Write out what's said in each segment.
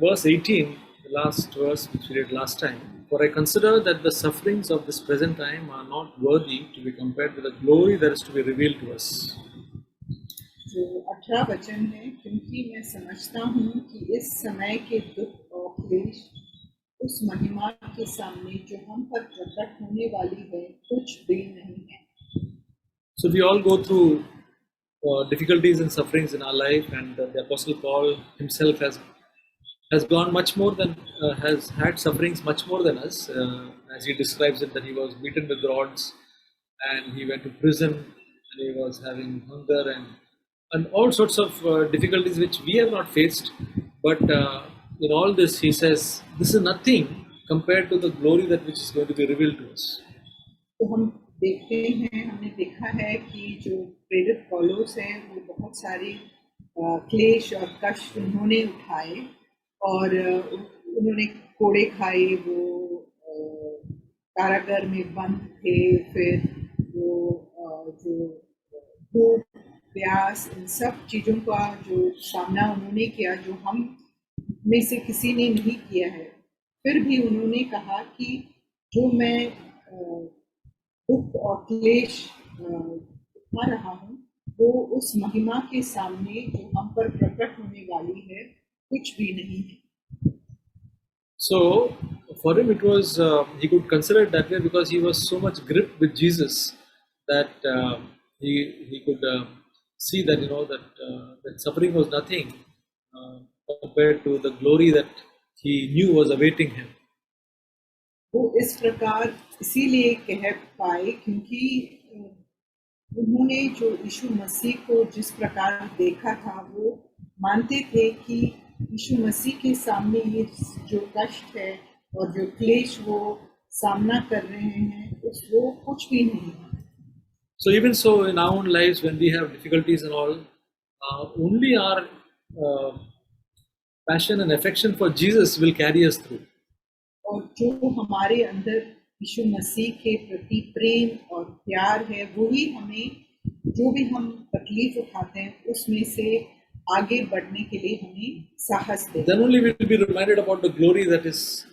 verse 18, the last verse which we read last time, for I consider that the sufferings of this present time are not worthy to be compared with the glory that is to be revealed to us. जो 18 वचन है, क्योंकि मैं समझता हूँ कि इस समय के दुख और क्लेश उस महिमा के सामने जो हम पर प्रकट होने वाली है कुछ भी नहीं है. So we all go through difficulties and sufferings in our life, and the Apostle Paul himself has gone much more than has had sufferings much more than us, as he describes it, that he was beaten with rods, and he went to prison, and he was having hunger and all sorts of difficulties which we have not faced. But in all this, he says, this is nothing compared to the glory that which is going to be revealed to us. तो हम देखते हैं, हमने देखा है कि जो प्रेरित पौलुस हैं वो बहुत सारे क्लेश और कष्ट उन्होंने उठाए और उन्होंने कोड़े खाए, वो कारागार में बंद थे, फिर वो जो भूख प्यास इन सब चीज़ों का जो सामना उन्होंने किया जो हम में से किसी ने नहीं किया है. फिर भी उन्होंने कहा कि जो मैं दुख और क्लेश उठा रहा हूँ वो उस महिमा के सामने जो हम पर प्रकट होने वाली है कुछ भी नहीं है. So for him it was he could consider it that way because he was so much gripped with Jesus that he could see that that suffering was nothing compared to the glory that he knew was awaiting him. वो इस प्रकार इसीलिए कह पाए क्योंकि उन्होंने जो यीशु मसीह को जिस प्रकार देखा था वो मानते थे कि यीशु मसीह के सामने ये जो कष्ट है और जो क्लेश वो सामना कर रहे हैं वो कुछ भी नहीं है. So even so in our own lives when we have difficulties and all, only our passion and affection for Jesus will carry us through. और जो हमारे अंदर यीशु मसीह के प्रति प्रेम और प्यार है वही हमें जो भी हम तकलीफ उठाते हैं उसमें से आगे बढ़ने के लिए हमें साहस देता है. Then only we will be reminded about the glory that is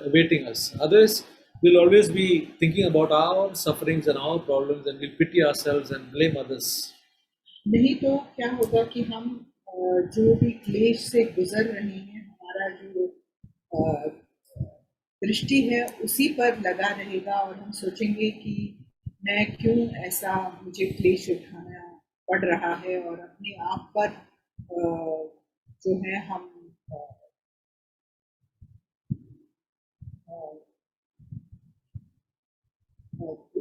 awaiting us. Otherwise, we'll always be thinking about our sufferings and our problems, and we'll pity ourselves and blame others. नहीं तो क्या होगा कि हम जो भी क्लेश से गुजर रहे हैं हमारा जो दृष्टि है उसी पर लगा रहेगा और हम सोचेंगे कि मैं क्यों ऐसा मुझे क्लेश उठाना पड़ रहा है और अपने आप पर जो है हम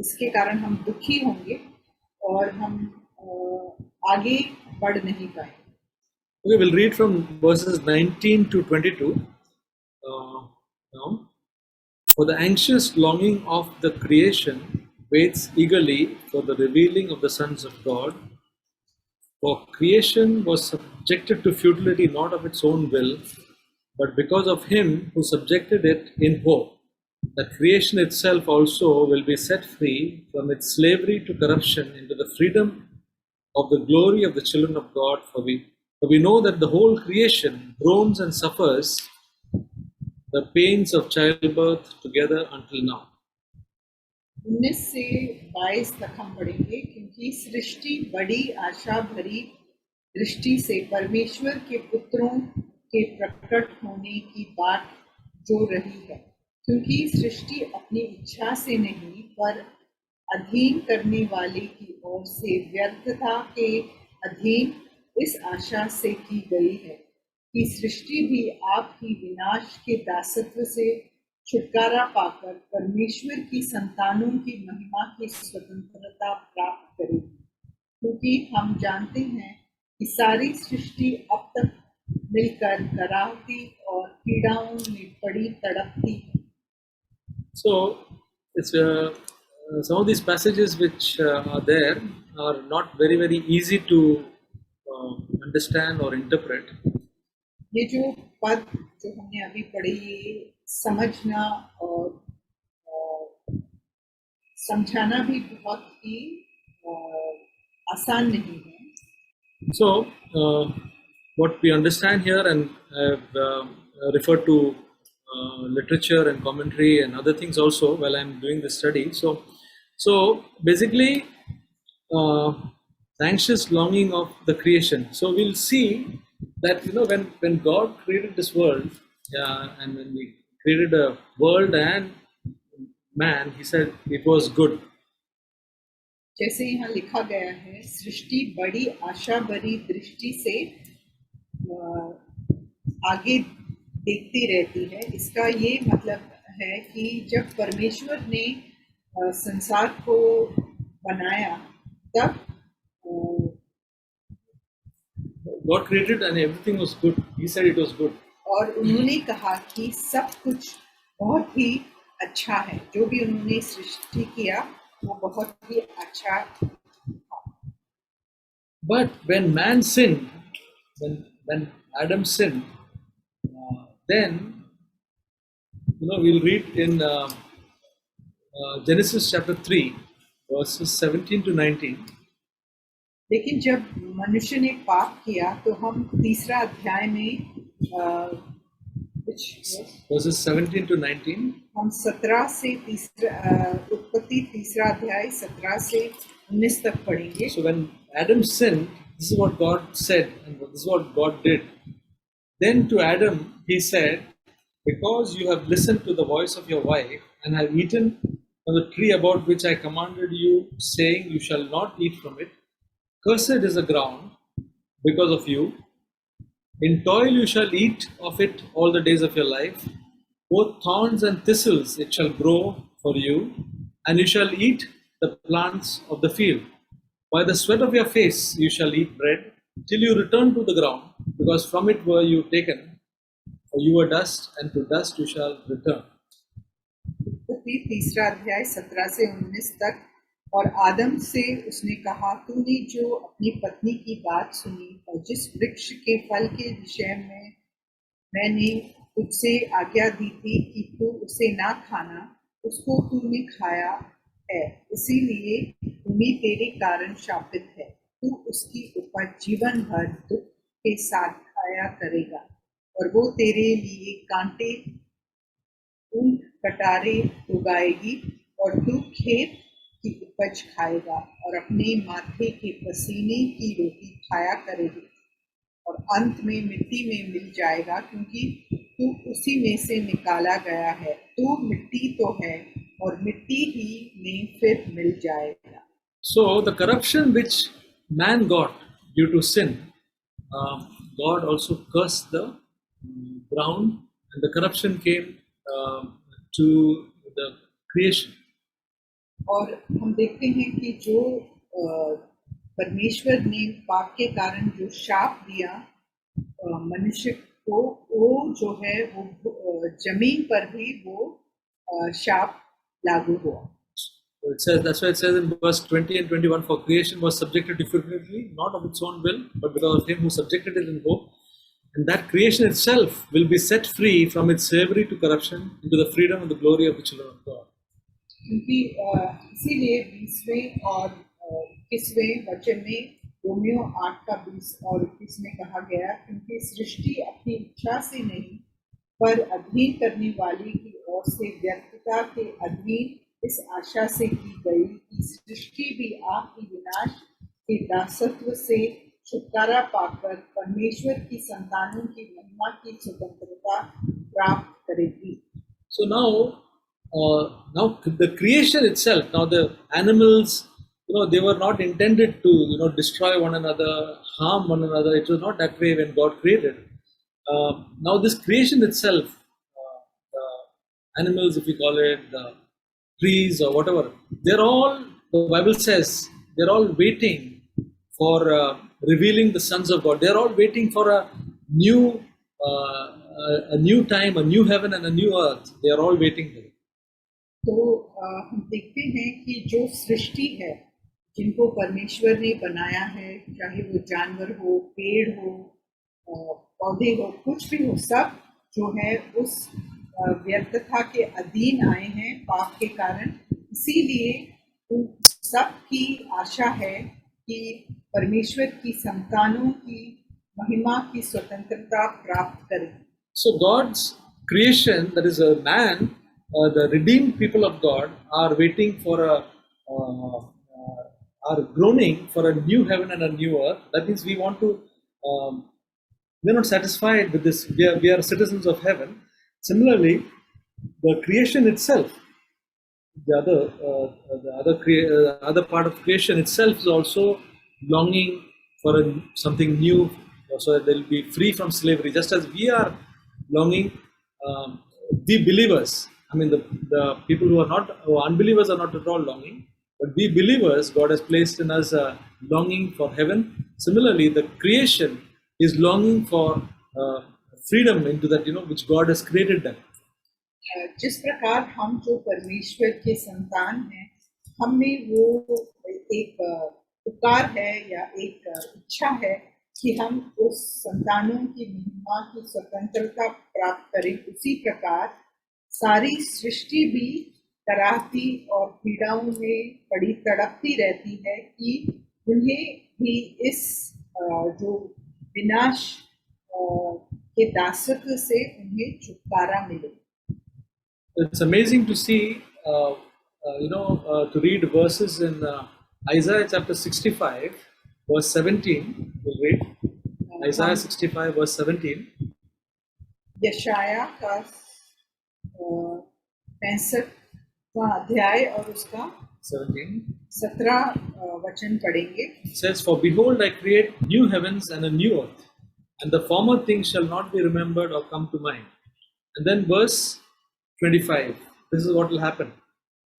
इसके कारण हम दुखी होंगे और हम आगे बढ़ नहीं पाएंगे. Okay, we'll read from verses 19 to 22 now. For the anxious longing of the creation waits eagerly for the revealing of the sons of God. For creation was subjected to futility not of its own will, but because of him who subjected it in hope, that creation itself also will be set free from its slavery to corruption into the freedom of the glory of the children of God. For we know that the whole creation groans and suffers the pains of childbirth together until now. 19 से 22 तक हम पढ़ेंगे. क्योंकि सृष्टि बड़ी आशा भरी दृष्टि से परमेश्वर के पुत्रों के प्रकट होने की बाट जो रही है. क्योंकि सृष्टि अपनी इच्छा से नहीं पर अधीन करने वाले की ओर से व्यर्थता के अधीन इस आशा से की गई है कि सृष्टि भी आपकी विनाश के दासत्व से छुटकारा पाकर परमेश्वर की संतानों की महिमा की स्वतंत्रता प्राप्त करेगी. क्योंकि हम जानते हैं कि सारी सृष्टि अब तक मिलकर कराहती और पीड़ाओं में पड़ी तड़पती है. So, it's some of these passages which are there are not very easy to understand or interpret. ये जो पद जो हमने अभी पढ़ी ये समझना और समझाना भी बहुत ही आसान नहीं है. So, what we understand here, and I've referred to literature and commentary and other things also while I'm doing the study. So basically, the anxious longing of the creation. So we'll see that when God created this world, and when He created a world and man, He said it was good. जैसे यहाँ लिखा गया है, सृष्टि बड़ी आशा भरी दृष्टि से आगे देखती रहती है। इसका ये मतलब है कि जब परमेश्वर ने संसार को बनाया तब God created and everything was good. He said it was good. और उन्होंने कहा कि सब कुछ बहुत ही अच्छा है। जो भी उन्होंने सृष्टि किया वो बहुत ही अच्छा था। But when man sinned, when Adam sinned, then we'll read in Genesis chapter 3, verses 17 to 19. लेकिन जब मनुष्य ने पाप किया तो हम तीसरा अध्याय में verses 17 to 19. हम 17 से उत्पत्ति तीसरा अध्याय 17 से 19 तक पढ़ेंगे। So when Adam sinned, this is what God said and this is what God did. Then to Adam he said, because you have listened to the voice of your wife and have eaten from the tree about which I commanded you, saying, you shall not eat from it, cursed is the ground because of you. In toil you shall eat of it all the days of your life. Both thorns and thistles it shall grow for you, and you shall eat the plants of the field. By the sweat of your face you shall eat bread, till you return to the ground, because from it were you taken, for you were dust, and to dust you shall return. तीसरा अध्याय 17 से 19 तक। और आदम से उसने कहा, तूने जो अपनी पत्नी की बात सुनी और जिस वृक्ष के फल के विषय में मैंने तुझसे आज्ञा दी थी कि तू उसे ना खाना, उसको तूने खाया है, इसीलिए भूमि तेरे कारण शापित है। तू उसकी उपज जीवन भर दुख के साथ खाया करेगा, और वो तेरे लिए कांटे ऊंट कटारे उगाएगी, और तू खेत की उपज खाएगा और अपने माथे के पसीने की रोटी खाया करेगी, और अंत में मिट्टी में मिल जाएगा, क्योंकि तू उसी में से निकाला गया है। तू मिट्टी तो है और मिट्टी ही में फिर मिल जाएगा। So the corruption which man got due to sin, God also cursed the ground, and the corruption came to the creation. और हम देखते हैं कि जो परमेश्वर ने पाप के कारण जो शाप दिया मनुष्य को, वो जो है वो जमीन पर भी वो शाप लागू हुआ। So it says, that's why it says in verse 20 and 21, for creation was subjected to futility, not of its own will, but because of him who subjected it in hope. And that creation itself will be set free from its slavery to corruption into the freedom and the glory of the children of God. क्योंकि इसीलिए 20वें और 21वें वचन में Romeo 8 का 20 और 21 में कहा गया, क्योंकि सृष्टि अपनी इच्छा से नहीं पर अधीन करने वाली की ओर से व्यर्थता के अधीन इस आशा से की गई कि सृष्टि भी आपकी विनाश के दासत्व से छुटकारा पाकर परमेश्वर की संतानों की महिमा की स्वतंत्रता प्राप्त करेगी। So now the creation itself, now the animals, they were not intended to destroy one another, harm one another. It was not that way when God created. Now this creation itself, the animals, if we call it, the trees or whatever, they're all, the Bible says, they're all waiting for revealing the sons of God. They're all waiting for a new time, a new heaven and a new earth. They are all waiting for it. तो हम देखते हैं कि जो सृष्टि है, जिनको परमेश्वर ने बनाया है, चाहे वो जानवर हो, पेड़ हो, पौधे हो, कुछ भी हो, सब जो है उस व्यर्थता के अधीन आए हैं पाप के कारण। इसीलिए उन सब की आशा है कि परमेश्वर की संतानों की महिमा की स्वतंत्रता प्राप्त करें। So God's creation, that is a man, the redeemed people of God, are waiting for are groaning for a new heaven and a new earth. That means we want to. We're not satisfied with this. We are citizens of heaven. Similarly, the creation itself, the other part of creation itself is also longing for something new, so that they'll be free from slavery. Just as we are longing, we believers. I mean, the people who are unbelievers are not at all longing, but we believers, God has placed in us a longing for heaven. Similarly, the creation is longing for freedom into that, which God has created them. जिस प्रकार हम जो परमेश्वर के संतान हैं, हम में वो एक पुकार है या एक इच्छा है कि हम उस संतानों की महिमा की स्वतंत्रता प्राप्त करें। उसी प्रकार सारी सृष्टि भी कराहती और पीड़ाओं में पड़ी तड़पती रहती है कि उन्हें भी इस जो विनाश के दासत्व से उन्हें छुटकारा मिले। It's amazing to see, to read verses in Isaiah chapter 65, verse 17. We'll read Isaiah 65, verse 17. यशाया का 65वां अध्याय और उसका 17 वचन पढ़ेंगे। It says, "For behold, I create new heavens and a new earth, and the former things shall not be remembered or come to mind." And then verse 25. This is what will happen.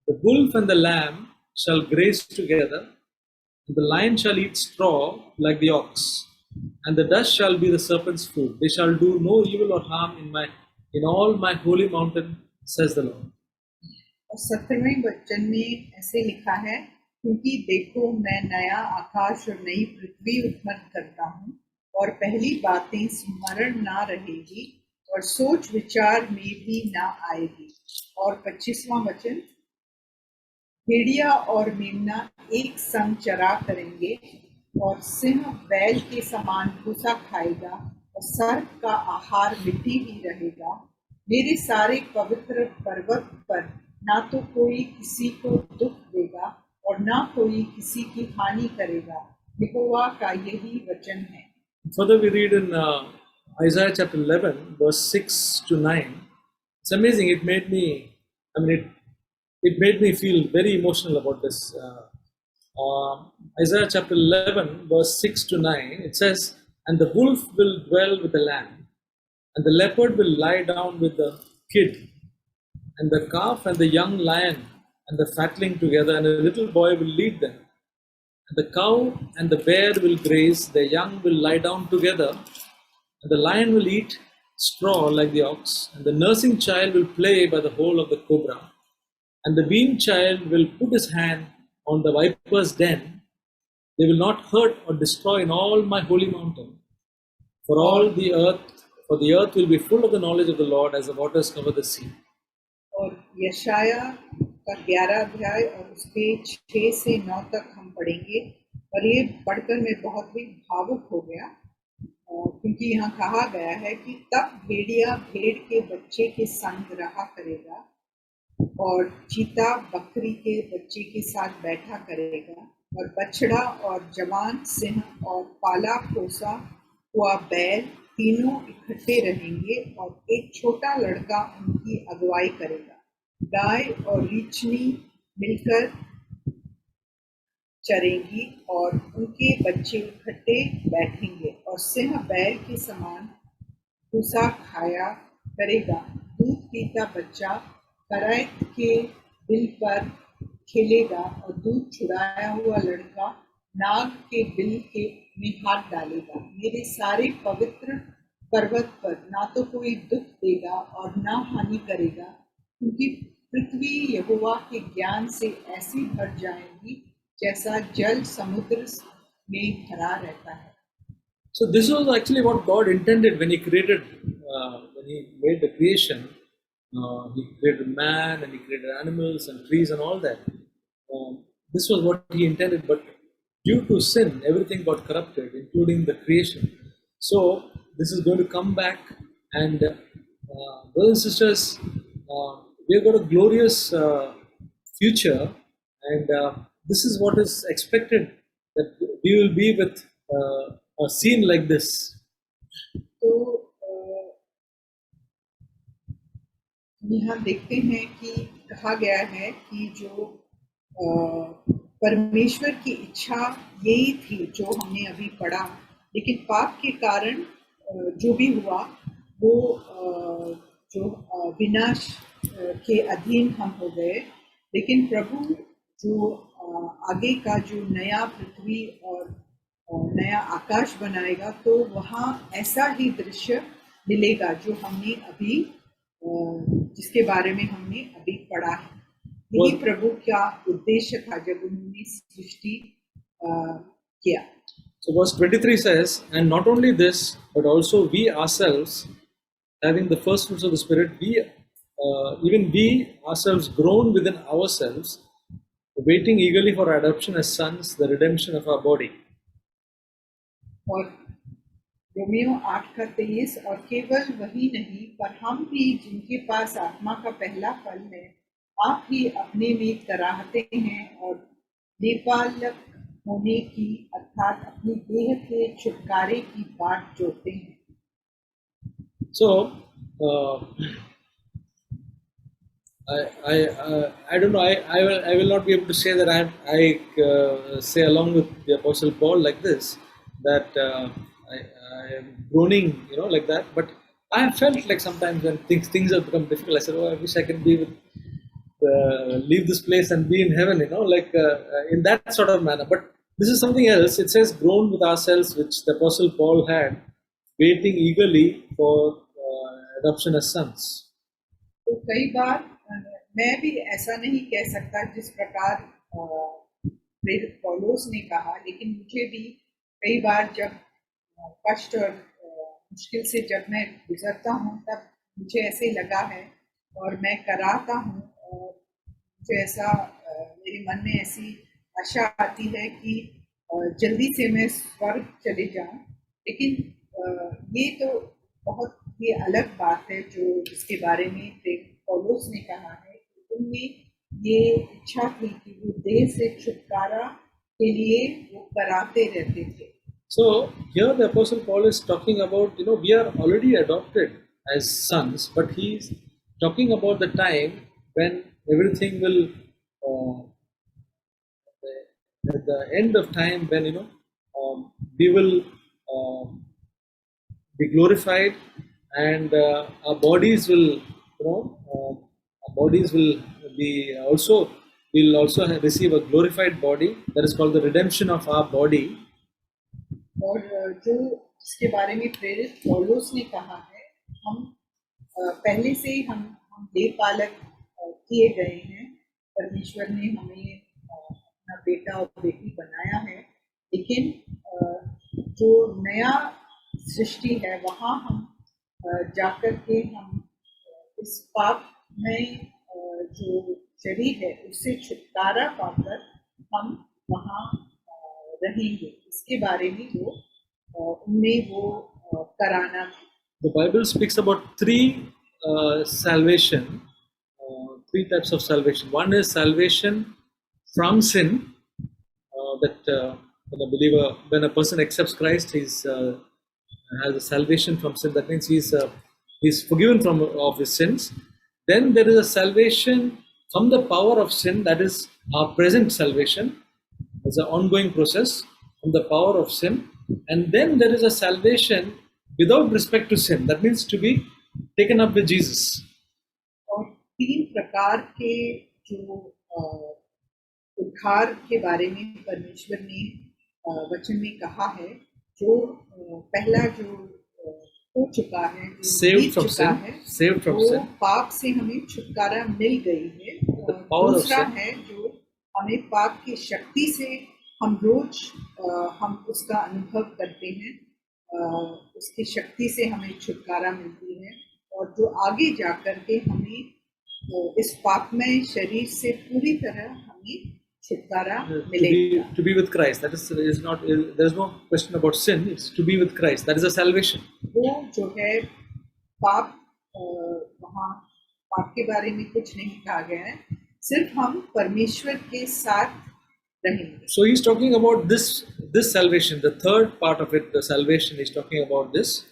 "The wolf and the lamb shall graze together, and the lion shall eat straw like the ox, and the dust shall be the serpent's food. They shall do no evil or harm in all my holy mountain, says the Lord." और 17वें वचन में ऐसे लिखा है, क्योंकि देखो मैं नया आकाश और नई पृथ्वी उत्पन्न करता हूँ, और पहली बातें स्मरण ना रहेगी और सोच विचार में भी ना आएगी। और 25वां वचन, भेड़िया और मेमना एक संग चरा करेंगे, और सिंह बैल के समान भूसा खाएगा, और सर्प का आहार मिट्टी ही रहेगा। मेरे सारे पवित्र पर्वत पर ना तो कोई किसी को दुख देगा और ना कोई किसी की हानि करेगा। यहोवा का यही वचन है। Further we read in Isaiah chapter 11, verse 6 to 9. It's amazing. It made me feel very emotional about this. Isaiah chapter 11, verse 6 to 9, it says, "And the wolf will dwell with the lamb, and the leopard will lie down with the kid, and the calf and the young lion and the fatling together, and a little boy will lead them. And the cow and the bear will graze, their young will lie down together, and the lion will eat straw like the ox, and the nursing child will play by the hole of the cobra, and the weaned child will put his hand on the viper's den. They will not hurt or destroy in all my holy mountain. For the earth will be full of the knowledge of the Lord as the waters cover the sea." और यशाया का 11 अध्याय और उसके 6 से 9 तक हम पढ़ेंगे। और ये पढ़कर मैं बहुत ही भावुक हो गया, क्योंकि यहाँ कहा गया है कि तब भेड़िया भेड़ के बच्चे के संग रहा करेगा, और चीता बकरी के बच्चे के साथ बैठा करेगा, और बछड़ा और जवान सिंह और पाला पोसा हुआ बैल तीनों इकट्ठे रहेंगे, और एक छोटा लड़का उनकी अगुवाई करेगा। गाय और रीछनी मिलकर चरेंगी, और उनके बच्चे इकट्ठे बैठेंगे, और सिंह बैल के समान भूसा खाया करेगा। दूध पीता बच्चा कराइत के बिल पर खेलेगा, और दूध छुड़ाया हुआ लड़का नाग के बिल के में हाथ डालेगा। मेरे सारे पवित्र पर्वत पर ना तो कोई दुख देगा और ना हानि करेगा, क्योंकि पृथ्वी यहोवा के ज्ञान से ऐसी भर जाएगी जैसा जल समुद्र में भरा रहता है। So this was actually what God intended when He created, when He made the creation. He created man, and He created animals and trees and all that. This was what He intended, but due to sin, everything got corrupted, including the creation. So this is going to come back, and brothers and sisters, we've got a glorious future, and this is what is expected, that we will be with a scene like this. तो हम यहाँ देखते हैं कि कहा गया है कि जो परमेश्वर की इच्छा यही थी जो हमने अभी पढ़ा, लेकिन पाप के कारण जो भी हुआ वो जो विनाश के अधीन हम हो गए। लेकिन प्रभु जो आगे का जो नया पृथ्वी और नया आकाश बनाएगा, तो वहाँ ऐसा ही दृश्य मिलेगा जो हमने अभी जिसके बारे में हमने अभी पढ़ा है। यही प्रभु का उद्देश्य था जब उन्होंने सृष्टि किया। So verse 23 says, and not only this, but also we ourselves, having the first fruits of the Spirit, even we ourselves groan within ourselves, waiting eagerly for adoption as sons, the redemption of our body. और Romeo 8:23, और केवल वही नहीं पर हम भी जिनके पास आत्मा का पहला फल है, आप ही अपने में कराहते हैं और नेपालक होने की अर्थात अपनी देह के छुटकारे की बाट जोड़ते हैं। So I don't know. I will not be able to say that I say along with the Apostle Paul like this, that I am groaning, like that. But I have felt like sometimes when things have become difficult, I said, "Oh, I wish I can be with, leave this place and be in heaven," like in that sort of manner. But this is something else. It says, "Groan with ourselves," which the Apostle Paul had, waiting eagerly for adoption as sons. तो कई बार मैं भी ऐसा नहीं कह सकता जिस प्रकार प्रेरित पौलुस ने कहा, लेकिन मुझे भी कई बार जब कष्ट और मुश्किल से जब मैं गुजरता हूँ, तब मुझे ऐसे लगा है और मैं कराहता हूँ, और मुझे ऐसा मेरे मन में ऐसी आशा आती है कि जल्दी से मैं स्वर्ग चले जाऊं। लेकिन ये तो बहुत ही अलग बात है जो जिसके बारे में पौलुस ने कहा है कि उनमें ये इच्छा थी कि वो देह से छुटकारा के लिए वो कराते रहते थे। So here the Apostle Paul is talking about, we are already adopted as sons, but he's talking about the time when everything will, at the end of time, when we will be glorified, and our bodies will, be also, we'll also receive a glorified body. That is called the redemption of our body. और जो इसके बारे में प्रेरित पौलुस ने कहा है, हम पहले से ही हम देह पालक किए गए हैं। परमेश्वर ने हमें अपना बेटा और बेटी बनाया है, लेकिन जो नया सृष्टि है वहाँ हम जाकर के हम इस पाप में जो शरीर है उससे छुटकारा पाकर हम वहाँ रहेंगे। इसके बारे में वो उन्हें वो कराना था। The Bible speaks about three salvation, three types of salvation. One is salvation from sin, that when a person accepts Christ, he's has a salvation from sin. That means he's forgiven of his sins. Then there is a salvation from the power of sin. That is our present salvation. It's an ongoing process from the power of sin. And then there is a salvation without respect to sin. That means to be taken up with Jesus. और तीन प्रकार के जो उद्धार के बारे में परमेश्वर ने वचन में कहा है। जो पहला जो हो चुका है, जो saved from चुका sin, है, saved from sin, पाप से हमें छुटकारा मिल गई है। और दूसरा है जो हमें पाप की शक्ति से हम रोज हम उसका अनुभव करते हैं, उसकी शक्ति से हमें छुटकारा मिलती है। और जो आगे जाकर के हमें इस पापमय शरीर से पूरी तरह हमें छुटकारा to मिलेगा। be with Christ. That is not, there is no question about sin. It's to be with Christ. That is a salvation. वो जो है पाप, वहाँ पाप के बारे में कुछ नहीं कहा गया है, सिर्फ हम परमेश्वर के साथ रहेंगे। So he's talking about this salvation. The third part of it, the salvation, is talking about this,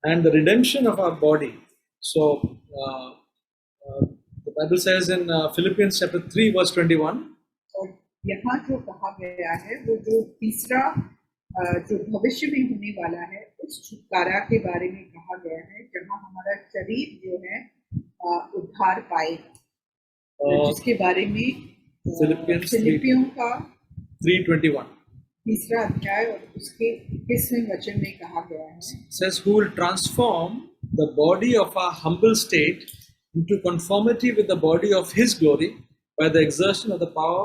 and the redemption of our body. So the Bible says in Philippians chapter 3 verse 21. और यहाँ जो कहा गया है वो जो तीसरा जो भविष्य में होने वाला है उस छुटकारा के बारे में कहा गया है, जहाँ हमारा शरीर जो है उद्धार पाएगा, जिसके बारे में फिलिपियों का 3:21 तीसरा अध्याय और उसके 21वें वचन में कहा गया है, says, who will transform the body of our humble state into conformity with the body of his glory by the exertion of the power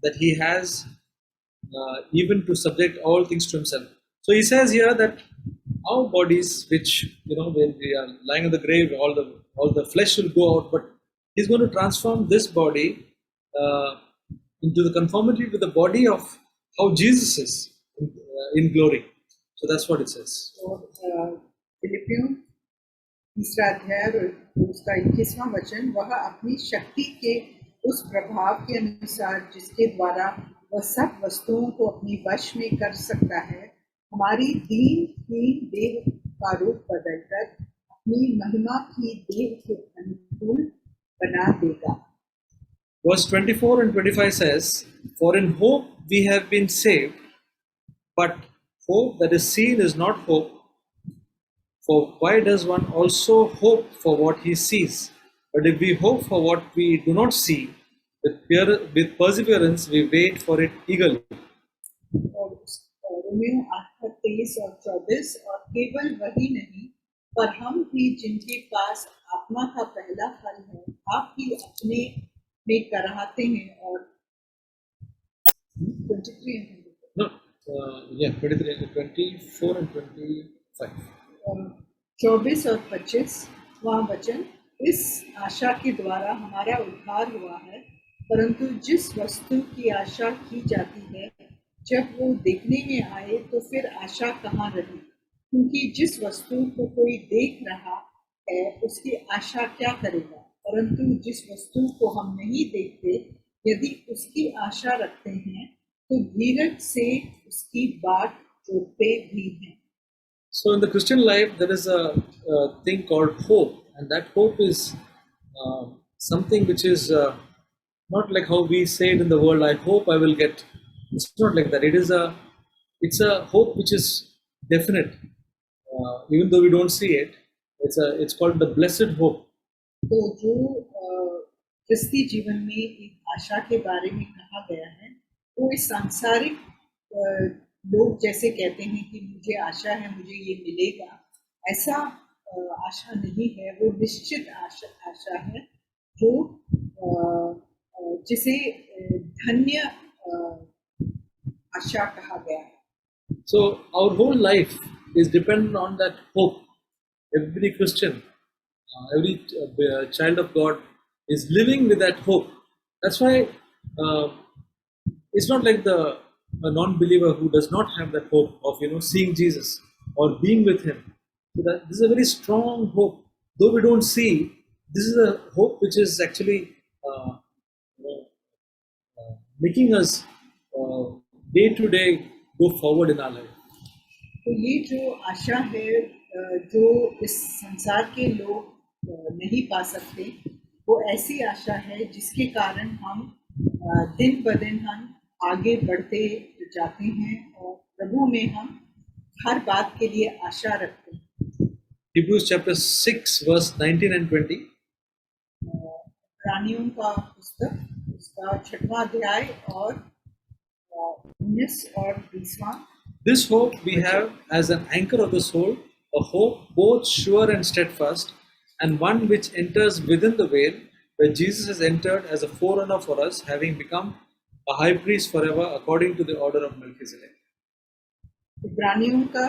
that he has, even to subject all things to himself. So he says here that our bodies, which, when we are lying in the grave, all the flesh will go out, but he's going to transform this body into the conformity with the body of how Jesus is in glory. So that's what it says. और फिलिपियों तीसरा अध्याय और उसका 21वां वचन, वह अपनी शक्ति के उस प्रभाव के अनुसार जिसके द्वारा वह सब वस्तुओं को अपनी वश में कर सकता है, हमारी दीन देह का रूप बदलकर अपनी महिमा की देह के अनुकूल बना देगा। Verse 24 and 25 says, for in hope we have been saved, but hope that is seen is not hope. For why does one also hope for what he sees? But if we hope for what we do not see, with perseverance we wait for it eagerly. Romeo 8:23 और 24, और केवल वही नहीं पर हम भी जिनके पास आत्मा का पहला फल है आप ही अपने में कराहते हैं। और 23 and 24 and 25. 24 और 25 वहाँ वचन, इस आशा के द्वारा हमारा उद्धार हुआ है, परंतु जिस वस्तु की आशा की जाती है जब वो देखने में आए तो फिर आशा कहाँ रही, क्योंकि जिस वस्तु को कोई देख रहा है उसकी आशा क्या करेगा, परंतु जिस वस्तु को हम नहीं देखते यदि उसकी आशा रखते हैं तो धीरज से उसकी बाट जोतते भी हैं। So in the Christian life there is a thing called hope, and that hope is something which is not like how we say it in the world, I hope I will get. It's not like that. It's a hope which is definite, even though we don't see it. It's called the blessed hope. तो जो क्रिस्ती जीवन में एक आशा के बारे में कहा गया है, वो इस सांसारिक लोग जैसे कहते हैं कि मुझे आशा है, मुझे ये मिलेगा, ऐसा आशा नहीं है। वो निश्चित आशा है जो जिसे धन्य आशा कहा गया है। So our whole life is dependent on that hope. Every Christian, every child of God is living with that hope. That's why it's not like a non-believer who does not have that hope of seeing Jesus or being with Him. So that this is a very strong hope. Though we don't see, this is a hope which is actually making us day to day go forward in our life. तो ये जो आशा है जो इस संसार के लोग नहीं पा सकते, वो ऐसी आशा है जिसके कारण हम दिन ब दिन हम आगे बढ़ते जाते हैं और प्रभु में हम हर बात के लिए आशा रखते हैं। Hebrews chapter 6 verse 19 and 20. प्राणियों का पुस्तक उसका 6वां अध्याय और 19 और 20वां। This hope we have as an anchor of the soul, a hope both sure and steadfast, and one which enters within the veil, where Jesus has entered as a forerunner for us, having become a high priest forever according to the order of Melchizedek. इब्रानियों का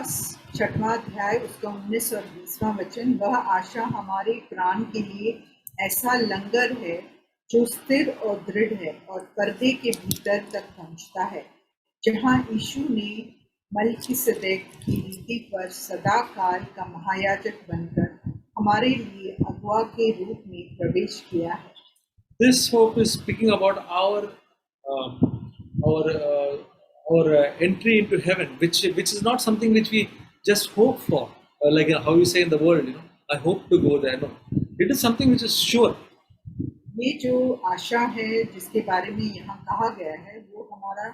6वां अध्याय उसका 19 और 20वां वचन, वह आशा हमारे प्राण के लिए ऐसा लंगर है जो स्थिर और दृढ़ है और पर्दे के भीतर तक पहुंचता है, जहां यीशु ने मलकीसदेक की रीति पर सदा काल का महायाजक बनकर हमारे लिए अगुआ के रूप में प्रवेश किया है। This hope is speaking about our entry into heaven, which is not something which we just hope for, like how you say in the world, I hope to go there. No, it is something which is sure. ये जो आशा है जिसके बारे में यहाँ कहा गया है, वो हमारा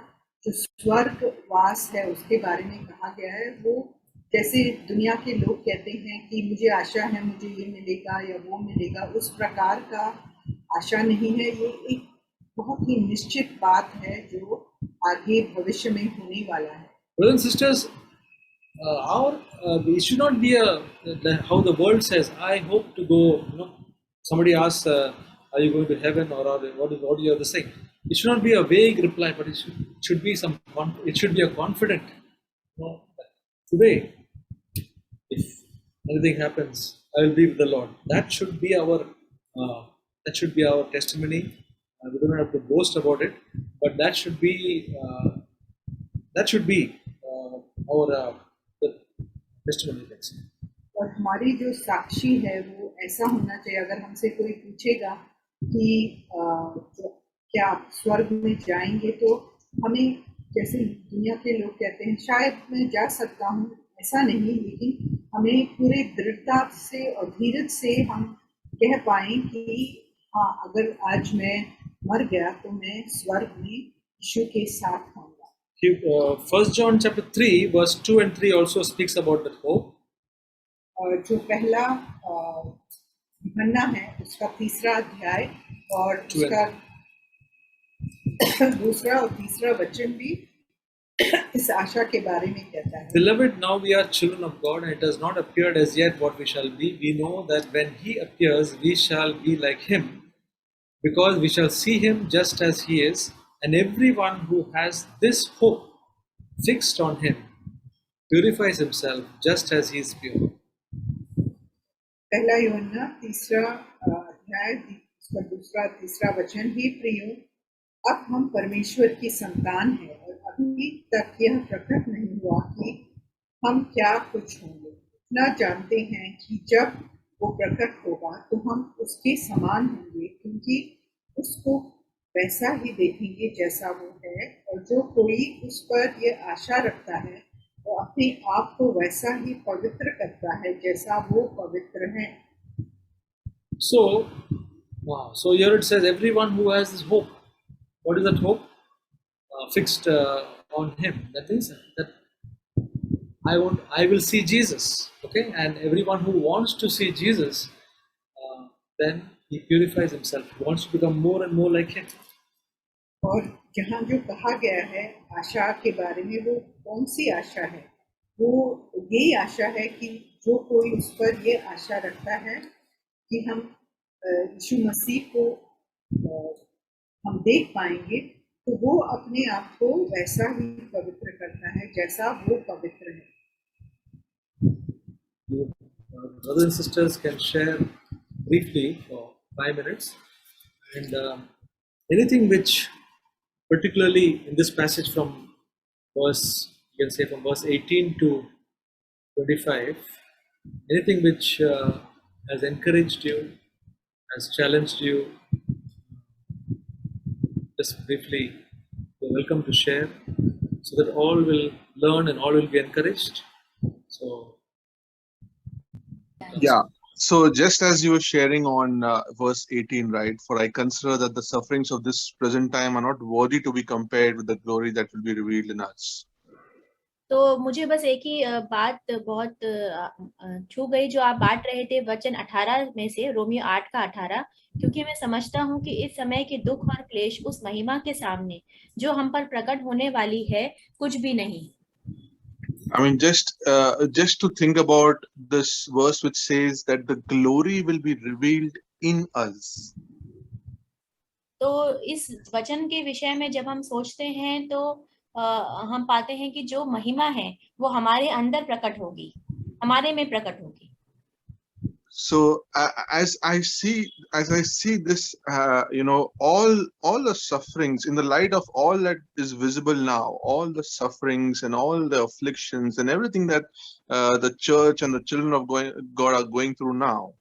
जो स्वर्गवास है उसके बारे में कहा गया है। वो जैसे दुनिया के लोग कहते हैं कि मुझे आशा है, मुझे ये मिलेगा या वो मिलेगा, उस प्रकार का आशा नहीं है। ये एक बहुत ही निश्चित बात है जो आगे भविष्य में होने वाला है। Brothers and sisters, it should not be how the world says, I hope to go. Somebody asks, are you going to heaven, or what you are saying? It should not be a vague reply, but it should be it should be a confident. Today, if anything happens, I will be with the Lord. That should be our testimony. We don't have to boast about it, but that should be our the testimony. Let's say. और हमारी जो साक्षी है वो ऐसा होना चाहिए। अगर हमसे कोई पूछेगा कि क्या आप स्वर्ग में जाएंगे, तो हमें, जैसे दुनिया के लोग कहते हैं शायद मैं जा सकता हूँ, ऐसा नहीं, लेकिन हमें पूरे दृढ़ता से और धीरज से हम कह पाए कि हाँ, अगर आज मैं मर गया तो मैं स्वर्ग में यीशु के साथ होऊंगा। 1 John chapter 3 verse 2 and 3 also speaks about that hope. और जो पहला यूहन्ना है उसका 3रा अध्याय और उसका 2रा और 3रा वचन भी इस आशा के बारे में कहता है। Beloved, now we are children of God, and it has not appeared as yet what we shall be. We know that when He appears, we shall be like Him, because we shall see Him just as He is. And everyone who has this hope fixed on Him purifies himself just as He is pure. पहला यूहन्ना 3रा अध्याय उसका 2रा 3रा वचन, ही प्रियो, अब हम परमेश्वर की संतान हैं और अभी तक यह प्रकट नहीं हुआ कि हम क्या कुछ होंगे। इतना जानते हैं कि जब वो प्रकट होगा तो हम उसके समान होंगे, क्योंकि उसको वैसा ही देखेंगे जैसा वो है। और जो कोई उस पर ये आशा रखता है वो अपने आप को वैसा ही पवित्र करता है जैसा वो पवित्र है। So here it says, everyone who has this hope. What is that hope? Fixed on Him. That means that I will see Jesus. Okay, and everyone who wants to see Jesus, then he purifies himself. He wants to become more and more like Him. और जहाँ जो कहा गया है आशा के बारे में, वो कौन सी आशा है? वो यही आशा है कि जो कोई उस पर ये आशा रखता है कि हम यीशु मसीह को हम देख पाएंगे, तो वो अपने आप को वैसा ही पवित्र करता है जैसा वो पवित्र है। Brothers and sisters can share briefly for 5 minutes, and anything which, particularly in this passage from verse, you can say from verse 18 to 25, anything which has encouraged you, has challenged you, just briefly, you're welcome to share, so that all will learn and all will be encouraged. So, yeah. So just as you were sharing on verse 18, right? For I consider that the sufferings of this present time are not worthy to be compared with the glory that will be revealed in us. तो मुझे बस एक ही बात बहुत छू गई जो आप बांट रहे थे वचन 18 में से, रोमियो 8 का 18, क्योंकि मैं समझता हूँ कि इस समय के दुख और क्लेश उस महिमा के सामने जो हम पर प्रकट होने वाली है कुछ भी नहीं। I mean, just to think about this verse which says that the glory will be revealed in us. तो इस वचन के विषय में जब हम सोचते हैं तो हम पाते हैं कि जो महिमा है वो हमारे अंदर प्रकट होगी, हमारे में प्रकट होगी। So as I see this, all the sufferings in the light of all that is visible now, all the sufferings and all the afflictions and everything that the church and the children of God are going through now.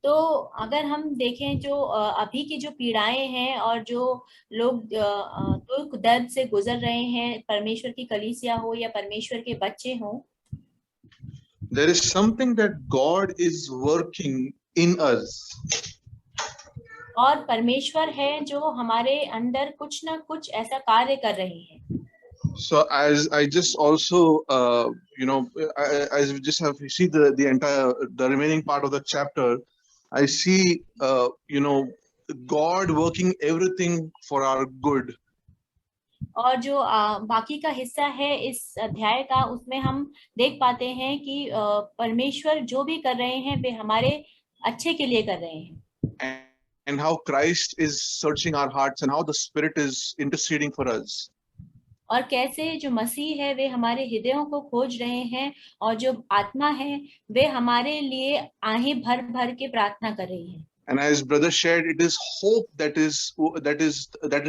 तो अगर हम देखें जो अभी की जो पीड़ाएं हैं और जो लोग दुख दर्द से गुजर रहे हैं, परमेश्वर की कलीसिया हो या परमेश्वर के बच्चे हों, there is something that God is working in us. और परमेश्वर है जो हमारे अंदर कुछ ना कुछ ऐसा कार्य कर रहे हैं. So as I just also, as we just have see the remaining part of the chapter, I see, God working everything for our good. और जो बाकी का हिस्सा है इस अध्याय का, उसमें हम देख पाते हैं कि परमेश्वर जो भी कर रहे हैं वे हमारे अच्छे के लिए कर रहे हैं. And how Christ is searching our hearts and how the Spirit is interceding for us. और कैसे जो मसीह है वे हमारे हृदयों को खोज रहे हैं और जो आत्मा है वे हमारे लिए आहें भर भर के प्रार्थना कर रही है. And as brother shared, it is hope that is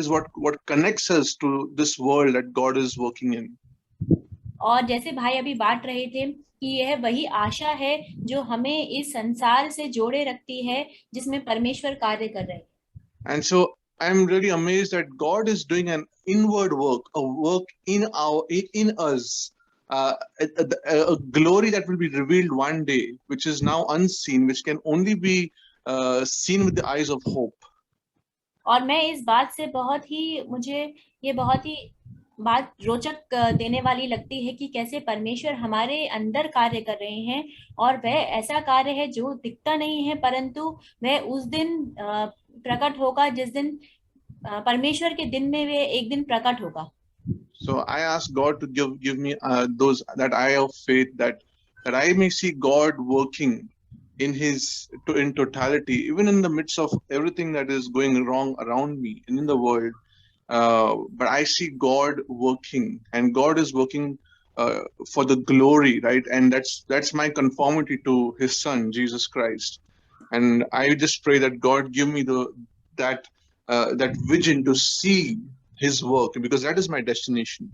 what connects us to this world that God is working in. और जैसे भाई अभी बांट रहे थे कि यह वही आशा है जो हमें इस संसार से जोड़े रखती है जिसमें परमेश्वर कार्य कर रहे हैं. And so I'm really amazed that God is doing an inward work, a work in us, a glory that will be revealed one day, which is now unseen, which can only be seen with the eyes of hope. और मैं इस बात से मुझे ये बहुत ही बात रोचक देने वाली लगती है कि कैसे परमेश्वर हमारे अंदर कार्य कर रहे हैं, और वह ऐसा कार्य है जो दिखता नहीं है, परंतु वह उस दिन प्रकट होगा जिस दिन परमेश्वर के दिन में वे एक दिन प्रकट होगा. So I ask God to give me that eye of faith that I may see God working in totality, even in the midst of everything that is going wrong around me and in the world. But I see God working, and God is working for the glory, right? And that's my conformity to His Son, Jesus Christ. And I just pray that God give me that vision to see His work, because that is my destination.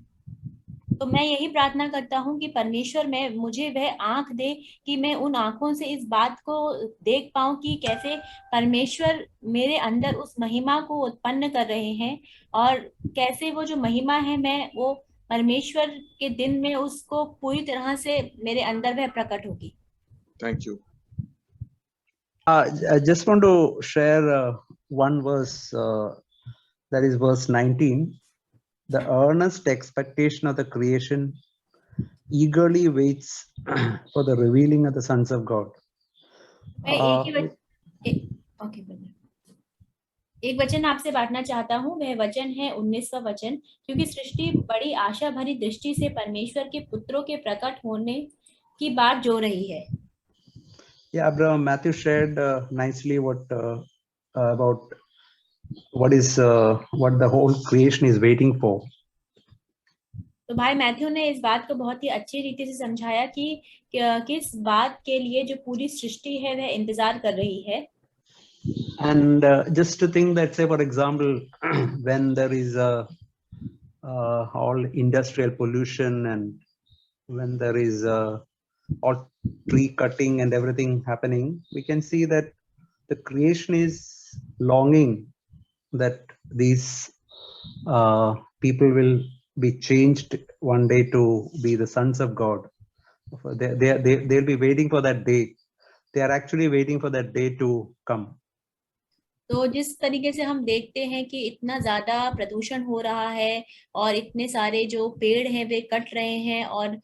तो मैं यही प्रार्थना करता हूँ कि परमेश्वर मुझे वह आंख दे कि मैं उन आंखों से इस बात को देख पाऊं कि कैसे परमेश्वर मेरे अंदर उस महिमा को उत्पन्न कर रहे हैं, और कैसे वो जो महिमा है मैं वो परमेश्वर के दिन में उसको पूरी तरह से मेरे अंदर वह प्रकट होगी. Thank you. I just want to share one verse, that is verse 19. The earnest expectation of the creation eagerly waits for the revealing of the sons of God. एक वचन आपसे बांटना चाहता हूँ. वह वचन है 19वां वचन, क्योंकि सृष्टि बड़ी आशा भरी दृष्टि से परमेश्वर के पुत्रों के प्रकट होने की बात जो रही है. Yeah, Brother Matthew shared nicely about what the whole creation is waiting for. तो भाई मैथ्यू ने इस बात को बहुत ही अच्छी रीति से समझाया कि किस बात के लिए जो पूरी सृष्टि है वह इंतजार कर रही है. And just to think that, say for example, when there is all industrial pollution, and when there is all tree cutting and everything happening, we can see that the creation is longing that these people will be changed one day to be the sons of God. They'll be waiting for that day. They are actually waiting for that day to come. तो जिस तरीके से हम देखते हैं कि इतना ज्यादा प्रदूषण हो रहा है और इतने सारे जो पेड़ हैं वे कट रहे हैं, और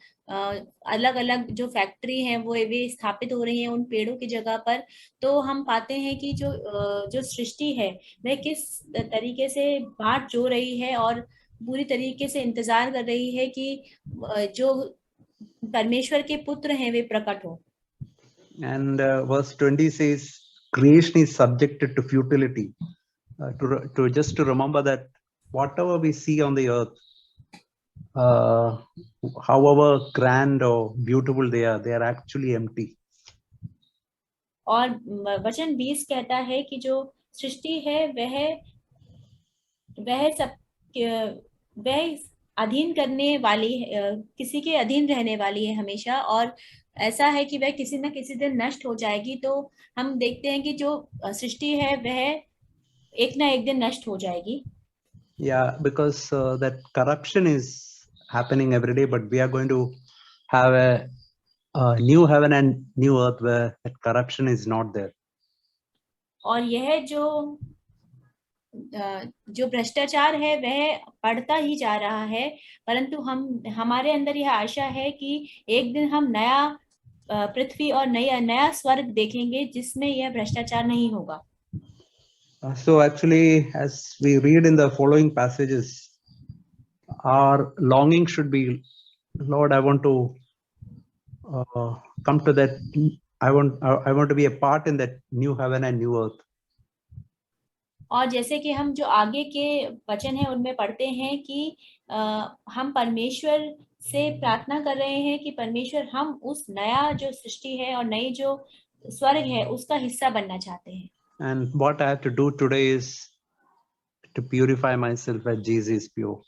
अलग अलग जो फैक्ट्री हैं वो वे स्थापित हो रही हैं उन पेड़ों की जगह पर, तो हम पाते हैं कि जो सृष्टि है वह किस तरीके से बाट जो रही है और पूरी तरीके से इंतजार कर रही है कि जो परमेश्वर के पुत्र हैं वे प्रकट हो. And verse 20 says, creation is subjected to futility. To remember that whatever we see on the earth, however grand or beautiful they are actually empty. और वचन 20 कहता है कि जो सृष्टि है वह सब वह अधीन करने वाली है, किसी के अधीन रहने वाली है हमेशा, और ऐसा है कि वह किसी न किसी दिन नष्ट हो जाएगी। तो हम देखते हैं कि जो सृष्टि है वह एक ना एक दिन नष्ट हो जाएगी। Yeah, because that corruption is happening every day, but we are going to have a new heaven and new earth where that corruption is not there. और यह जो भ्रष्टाचार है वह बढ़ता ही जा रहा है, परंतु हमारे अंदर यह आशा है कि एक दिन हम नया पृथ्वी और नया स्वर्ग देखेंगे जिसमें यह भ्रष्टाचार नहीं होगा। So actually, as we read in the following passages, our longing should be, Lord, I want to come to that. I want to be a part in that new heaven and new earth. और जैसे कि हम जो आगे के वचन है उनमें पढ़ते हैं कि हम परमेश्वर से प्रार्थना कर रहे हैं कि परमेश्वर हम उस नया जो सृष्टि है और नई जो स्वर्ग है उसका हिस्सा बनना चाहते हैं। And what I have to do today is to purify myself as Jesus is pure.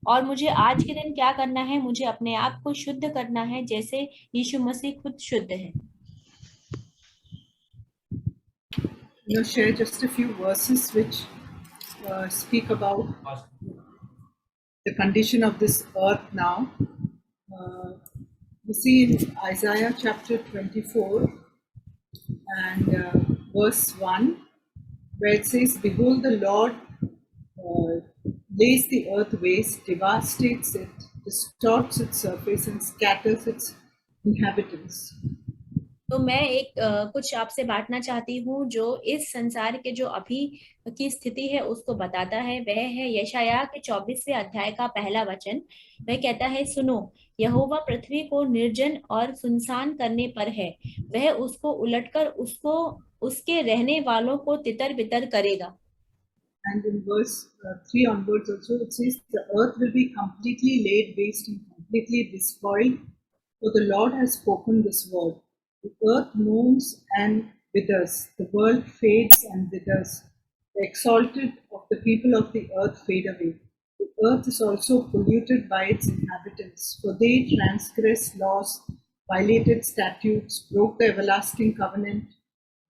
और मुझे आज के दिन क्या करना है, मुझे अपने आप को शुद्ध करना है जैसे यीशु मसीह खुद शुद्ध है। Share just a few verses which speak about the condition of this earth now. We see in Isaiah chapter 24 and verse 1, where it says, "Behold, the Lord lays the earth waste, devastates it, distorts its surface, and scatters its inhabitants." तो मैं एक कुछ आपसे बांटना चाहती हूँ जो इस संसार के जो अभी की स्थिति है उसको बताता है। वह है यशायाह के 24वें अध्याय का पहला वचन। वह कहता है, सुनो, यहोवा पृथ्वी को निर्जन और सुनसान करने पर है, वह उसको उलटकर उसके रहने वालों को तितर बितर करेगा। And in verse 3 onwards also it says, "The earth will be completely laid waste and completely despoiled, for the Lord has spoken this word. The earth moans and withers, the world fades and withers. The exalted of the people of the earth fade away. The earth is also polluted by its inhabitants, for they transgressed laws, violated statutes, broke the everlasting covenant.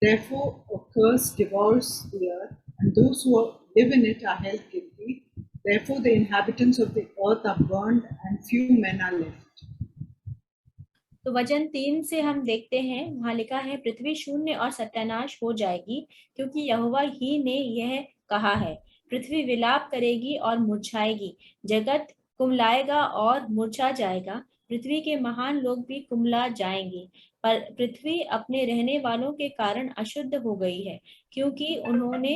Therefore a curse devours the earth, and those who live in it are held guilty. Therefore the inhabitants of the earth are burned, and few men are left." तो वचन 3 से हम देखते हैं, वहां लिखा है, पृथ्वी शून्य और सत्यानाश हो जाएगी, क्योंकि यहोवा ही ने यह कहा है। पृथ्वी विलाप करेगी और मुरझाएगी, जगत कुमलाएगा और मुरझा जाएगा, पृथ्वी के महान लोग भी कुमला जाएंगे। पर पृथ्वी अपने रहने वालों के कारण अशुद्ध हो गई है, क्योंकि उन्होंने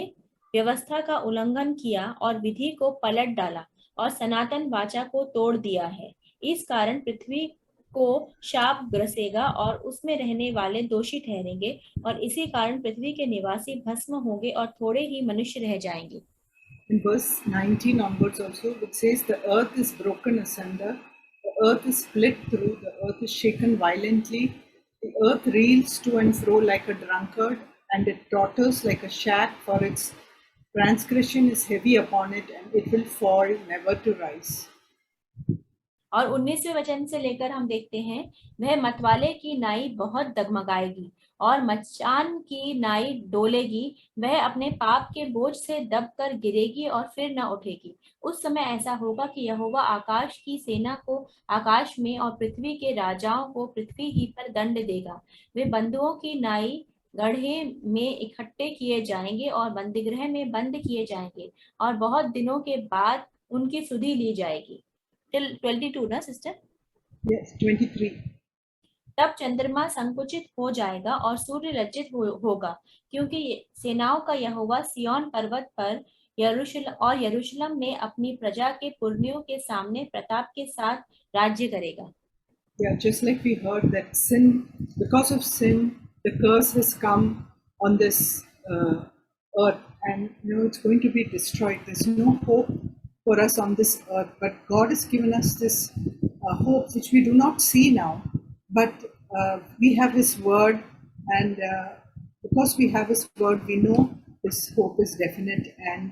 व्यवस्था का उल्लंघन किया और विधि को पलट डाला और सनातन वाचा को तोड़ दिया है। इस कारण पृथ्वी को शाप ग्रसेगा और उसमें रहने वाले दोषी ठहरेंगे, और इसी कारण पृथ्वी के निवासी भस्म होंगे और थोड़े ही मनुष्य रह जाएंगे। In verse 19 onwards also it says, "The earth is broken asunder, the earth is split through, the earth is shaken violently, the earth reels to and fro like a drunkard, and it totters like a shack, for its transgression is heavy upon it, and it will fall never to rise." और 19वें वचन से लेकर हम देखते हैं, वह मतवाले की नाई बहुत डगमगाएगी और मचान की नाई डोलेगी, वह अपने पाप के बोझ से दबकर गिरेगी और फिर न उठेगी। उस समय ऐसा होगा कि यहोवा आकाश की सेना को आकाश में और पृथ्वी के राजाओं को पृथ्वी ही पर दंड देगा। वे बंधुओं की नाई गड्ढे में इकट्ठे किए जाएंगे और बंदीगृह में बंद किए जाएंगे, और बहुत दिनों के बाद उनकी सुधि ली जाएगी। Till 22 ना सिस्टर? Yes, 23. तब चंद्रमा संकुचित हो जाएगा और सूर्य लज्जित होगा, क्योंकि सेनाओं का यहोवा सिय्योन पर्वत पर यरूशलेम में अपनी प्रजा के पुरनियों के सामने प्रताप के साथ राज्य करेगा। Yeah, just like we heard that sin, because of sin, the curse has come on this earth, and it's going to be destroyed. There's no hope for us on this earth, but God has given us this hope which we do not see now, but we have His word, And because we have His word, we know His hope is definite, and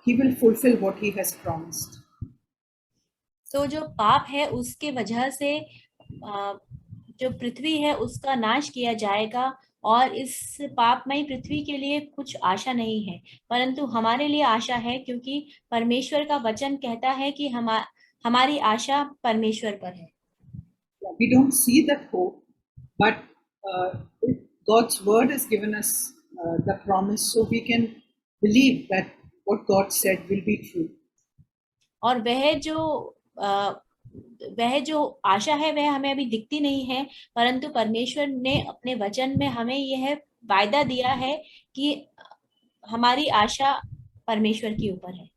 He will fulfill what He has promised. तो जो पाप है उसके वजह से जो पृथ्वी है उसका नाश किया जाएगा, और इस पापमयी पृथ्वी के लिए कुछ आशा नहीं है, परंतु हमारे लिए आशा है, क्योंकि परमेश्वर का वचन कहता है कि हमारी आशा परमेश्वर पर है। We don't see that hope, but God's word has given us the promise, so we can believe that what God said will be true. और वह जो आशा है वह हमें अभी दिखती नहीं है, परंतु परमेश्वर ने अपने वचन में हमें यह वायदा दिया है कि हमारी आशा परमेश्वर के ऊपर है।